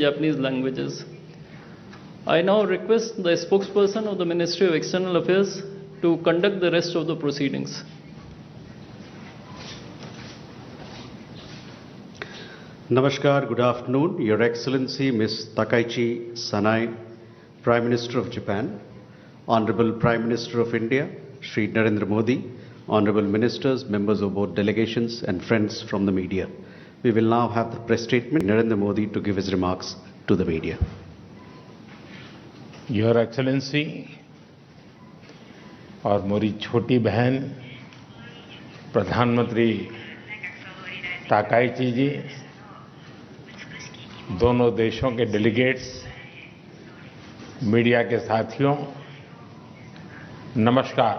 Japanese languages. I now request the spokesperson of the Ministry of External Affairs to conduct the rest of the proceedings. Namaskar, good afternoon. Your Excellency Ms. Takaichi Sanai, Prime Minister of Japan, Honorable Prime Minister of India, Shri Narendra Modi, Honorable Ministers, members of both delegations and friends from the media. We will now have the press statement. Narendra Modi to give his remarks to the media. Your excellency और मेरी छोटी बहन प्रधानमंत्री Takaichi जी, दोनों देशों के delegates, media के साथियों, नमस्कार,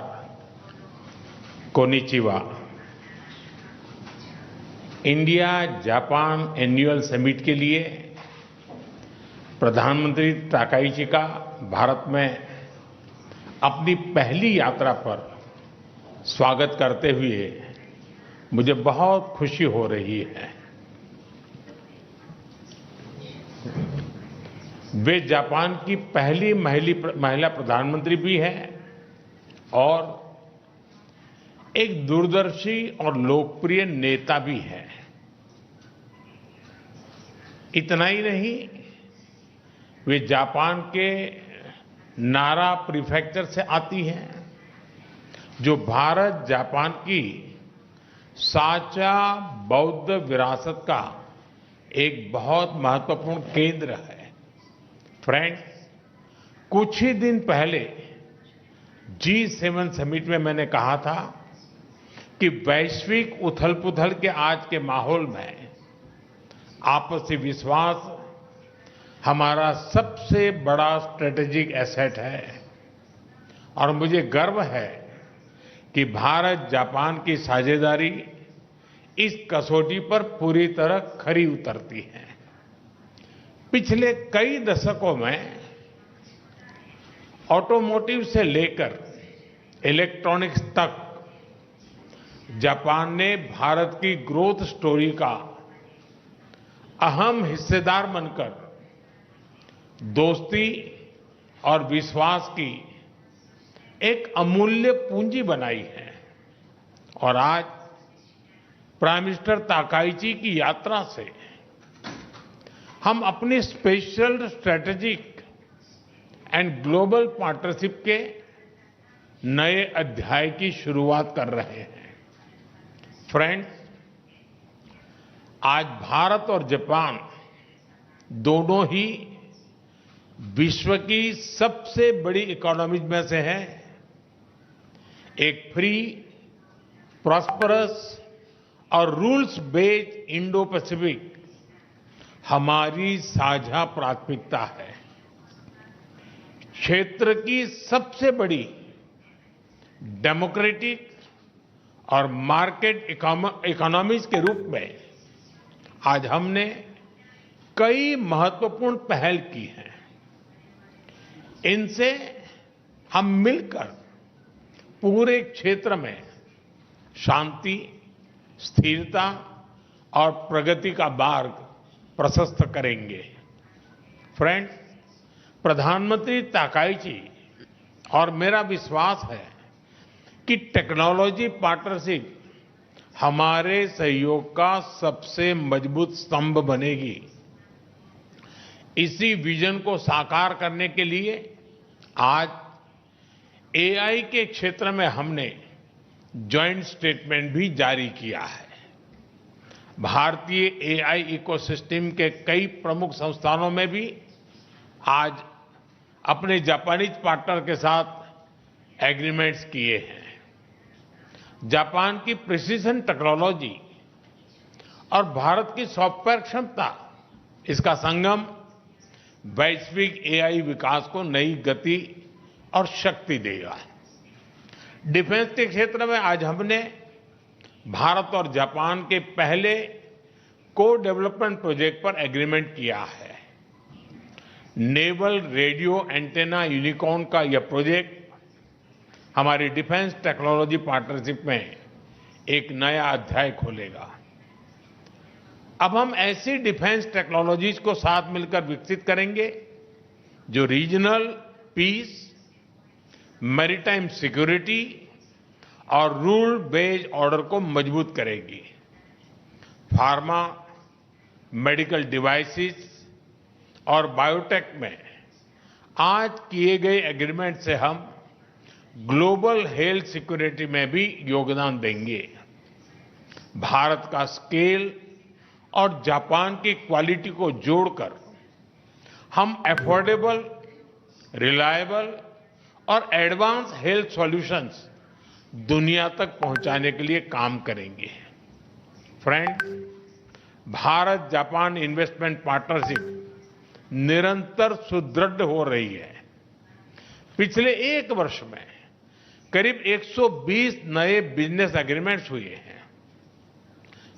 konnichiwa. India Japan annual summit के लिए प्रधानमंत्री ताकाइची का भारत में अपनी पहली यात्रा पर स्वागत करते हुए मुझे बहुत खुशी हो रही है। वे जापान की पहली महिला प्रधानमंत्री भी है और एक दूरदर्शी और लोकप्रिय नेता भी है। इतना ही नहीं, वे जापान के नारा प्रीफेक्चर से आती हैं, जो भारत जापान की साझा बौद्ध विरासत का एक बहुत महत्वपूर्ण केंद्र है। फ्रेंड्स, कुछ ही दिन पहले G7 समिट में मैंने कहा था कि वैश्विक उथल-पुथल के आज के माहौल में आपसी विश्वास हमारा सबसे बड़ा स्ट्रेटेजिक एसेट है और मुझे गर्व है कि भारत जापान की साझेदारी इस कसौटी पर पूरी तरह खरी उतरती है। पिछले कई दशकों में ऑटोमोटिव से लेकर इलेक्ट्रॉनिक्स तक जापान ने भारत की ग्रोथ स्टोरी का अहम हिस्सेदार बनकर दोस्ती और विश्वास की एक अमूल्य पूंजी बनाई है। और आज प्राइम मिनिस्टर ताकाइची की यात्रा से हम अपनी special strategic and global partnership के नए अध्याय की शुरुआत कर रहे हैं। फ्रेंड्स, आज भारत और जापान दोनों ही विश्व की सबसे बड़ी इकोनॉमीज में से है। एक फ्री, प्रॉस्परस और रूल्स बेस्ड इंडो पैसिफिक हमारी साझा प्राथमिकता है। क्षेत्र की सबसे बड़ी डेमोक्रेटिक और मार्केट इकोनॉमीज के रूप में आज हमने कई महत्वपूर्ण पहल की हैं। इनसे हम मिलकर पूरे क्षेत्र में शांति, स्थिरता और प्रगति का मार्ग प्रशस्त करेंगे। फ्रेंड्स, प्रधानमंत्री ताकाइची और मेरा विश्वास है कि टेक्नोलॉजी पार्टनरशिप हमारे सहयोग का सबसे मजबूत स्तंभ बनेगी। इसी विजन को साकार करने के लिए आज एआई के क्षेत्र में हमने जॉइंट स्टेटमेंट भी जारी किया है। भारतीय एआई इकोसिस्टम के कई प्रमुख संस्थानों में भी आज अपने जापानीज पार्टनर के साथ एग्रीमेंट्स किए हैं। जापान की प्रिसिजन टेक्नोलॉजी और भारत की सॉफ्टवेयर क्षमता, इसका संगम वैश्विक एआई विकास को नई गति और शक्ति देगा। डिफेंस के क्षेत्र में आज हमने भारत और जापान के पहले को डेवलपमेंट प्रोजेक्ट पर एग्रीमेंट किया है। नेवल रेडियो एंटेना यूनिकॉर्न का यह प्रोजेक्ट हमारी डिफेंस टेक्नोलॉजी पार्टनरशिप में एक नया अध्याय खोलेगा। अब हम ऐसी डिफेंस टेक्नोलॉजीज को साथ मिलकर विकसित करेंगे जो रीजनल पीस, मैरीटाइम सिक्योरिटी और रूल बेस्ड ऑर्डर को मजबूत करेगी। फार्मा, मेडिकल डिवाइसेस और बायोटेक में आज किए गए एग्रीमेंट से हम ग्लोबल हेल्थ सिक्योरिटी में भी योगदान देंगे। भारत का स्केल और जापान की क्वालिटी को जोड़कर हम अफोर्डेबल, रिलायबल और एडवांस हेल्थ सॉल्यूशंस दुनिया तक पहुंचाने के लिए काम करेंगे। Friends, Bharat Japan investment partnership निरंतर सुदृढ़ हो रही है। पिछले एक वर्ष में करीब 120 नए बिजनेस एग्रीमेंट्स हुए हैं,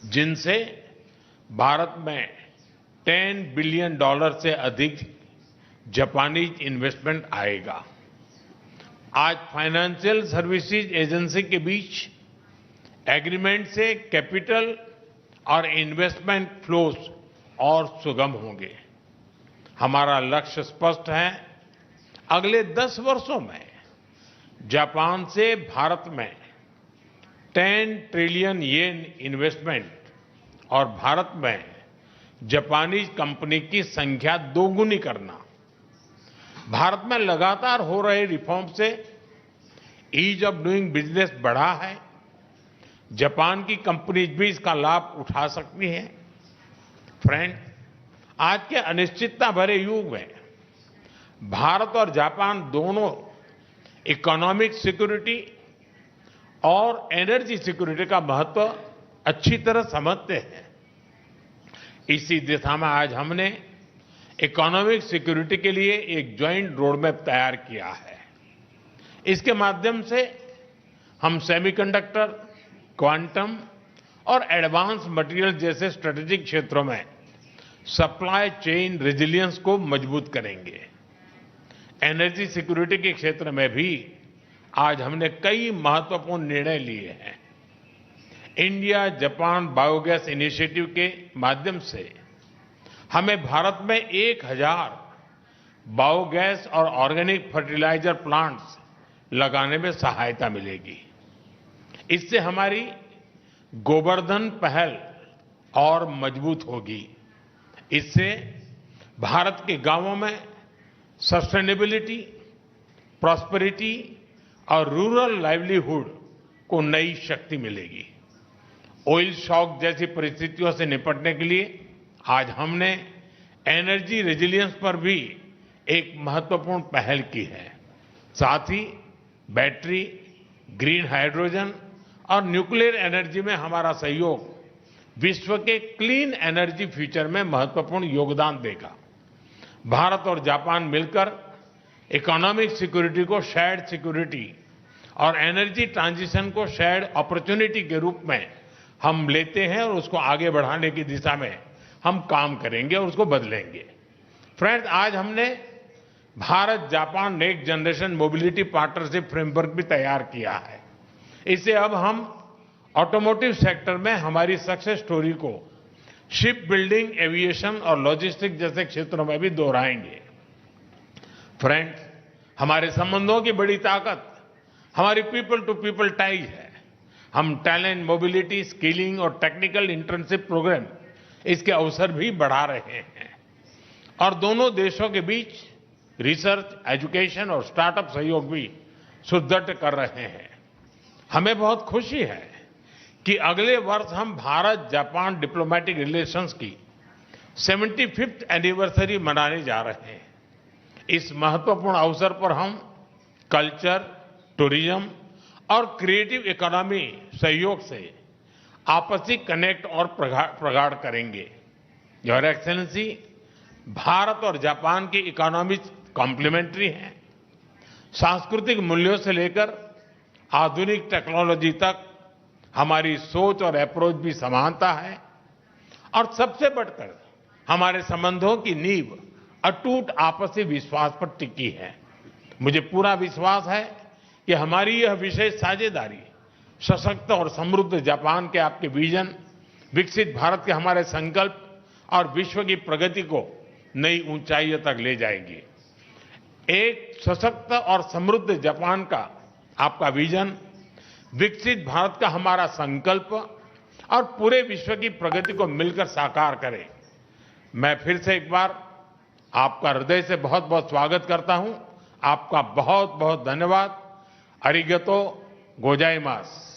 जिनसे भारत में $10 बिलियन से अधिक जापानीज इन्वेस्टमेंट आएगा। आज फाइनेंशियल सर्विसेज एजेंसी के बीच एग्रीमेंट से कैपिटल और इन्वेस्टमेंट फ्लोस और सुगम होंगे। हमारा लक्ष्य स्पष्ट है, अगले 10 वर्षों में जापान से भारत में 10 ट्रिलियन येन इन्वेस्टमेंट और भारत में जापानीज कंपनी की संख्या दोगुनी करना। भारत में लगातार हो रहे रिफॉर्म से ईज ऑफ डूइंग बिजनेस बढ़ा है। जापान की कंपनीज भी इसका लाभ उठा सकती हैं। फ्रेंड, आज के अनिश्चितता भरे युग में भारत और जापान दोनों इकोनॉमिक सिक्योरिटी और एनर्जी सिक्योरिटी का महत्व अच्छी तरह समझते हैं। इसी दिशा में आज हमने इकोनॉमिक सिक्योरिटी के लिए एक ज्वाइंट रोडमैप तैयार किया है। इसके माध्यम से हम सेमीकंडक्टर, क्वांटम और एडवांस मटेरियल जैसे स्ट्रेटेजिक क्षेत्रों में सप्लाई चेन रेजिलियंस को मजबूत करेंगे। एनर्जी सिक्योरिटी के क्षेत्र में भी आज हमने कई महत्वपूर्ण निर्णय लिए हैं। इंडिया जापान बायोगैस इनिशिएटिव के माध्यम से हमें भारत में 1000 बायोगैस और ऑर्गेनिक फर्टिलाइजर प्लांट्स लगाने में सहायता मिलेगी। इससे हमारी गोवर्धन पहल और मजबूत होगी। इससे भारत के गांवों में सस्टेनेबिलिटी, प्रॉस्पेरिटी और रूरल लाइवलीहुड को नई शक्ति मिलेगी। ऑयल शॉक जैसी परिस्थितियों से निपटने के लिए आज हमने एनर्जी रेजिलियंस पर भी एक महत्वपूर्ण पहल की है। साथ ही बैटरी, ग्रीन हाइड्रोजन और न्यूक्लियर एनर्जी में हमारा सहयोग विश्व के क्लीन एनर्जी फ्यूचर में महत्वपूर्ण योगदान देगा। भारत और जापान मिलकर इकोनॉमिक सिक्योरिटी को शेयर्ड सिक्योरिटी और एनर्जी ट्रांजिशन को शेयर्ड अपॉर्चुनिटी के रूप में हम लेते हैं और उसको आगे बढ़ाने की दिशा में हम काम करेंगे और उसको बदलेंगे। फ्रेंड्स, आज हमने Bharat Japan next generation mobility partnership framework भी तैयार किया है। इससे अब हम ऑटोमोटिव सेक्टर में हमारी सक्सेस स्टोरी को शिप बिल्डिंग, एविएशन और लॉजिस्टिक जैसे क्षेत्रों में भी दोहराएंगे। फ्रेंड्स, हमारे संबंधों की बड़ी ताकत हमारी पीपल टू पीपल टाइज है। हम टैलेंट मोबिलिटी, स्किलिंग और टेक्निकल इंटर्नशिप प्रोग्राम इसके अवसर भी बढ़ा रहे हैं और दोनों देशों के बीच रिसर्च, एजुकेशन और स्टार्टअप सहयोग भी सुदृढ़ कर रहे हैं। हमें बहुत खुशी है कि अगले वर्ष हम भारत जापान डिप्लोमेटिक रिलेशंस की 75th एनिवर्सरी मनाने जा रहे हैं। इस महत्वपूर्ण अवसर पर हम कल्चर, टूरिज्म और क्रिएटिव इकोनॉमी सहयोग से आपसी कनेक्ट और प्रगाढ़ करेंगे। योर एक्सेलेंसी, भारत और जापान की इकोनॉमी कॉम्प्लीमेंट्री है। सांस्कृतिक मूल्यों से लेकर आधुनिक टेक्नोलॉजी तक हमारी सोच और अप्रोच भी समानता है और सबसे बढ़कर हमारे संबंधों की नींव अटूट आपसी विश्वास पर टिकी है। मुझे पूरा विश्वास है कि हमारी यह विशेष साझेदारी सशक्त और समृद्ध जापान के आपके विजन, विकसित भारत के हमारे संकल्प और विश्व की प्रगति को नई ऊंचाइयों तक ले जाएगी। एक सशक्त और समृद्ध जापान का आपका विजन, विकसित भारत का हमारा संकल्प और पूरे विश्व की प्रगति को मिलकर साकार करें। मैं फिर से एक बार आपका हृदय से बहुत बहुत स्वागत करता हूं। आपका बहुत बहुत धन्यवाद। अरिगतो गोजाइमास।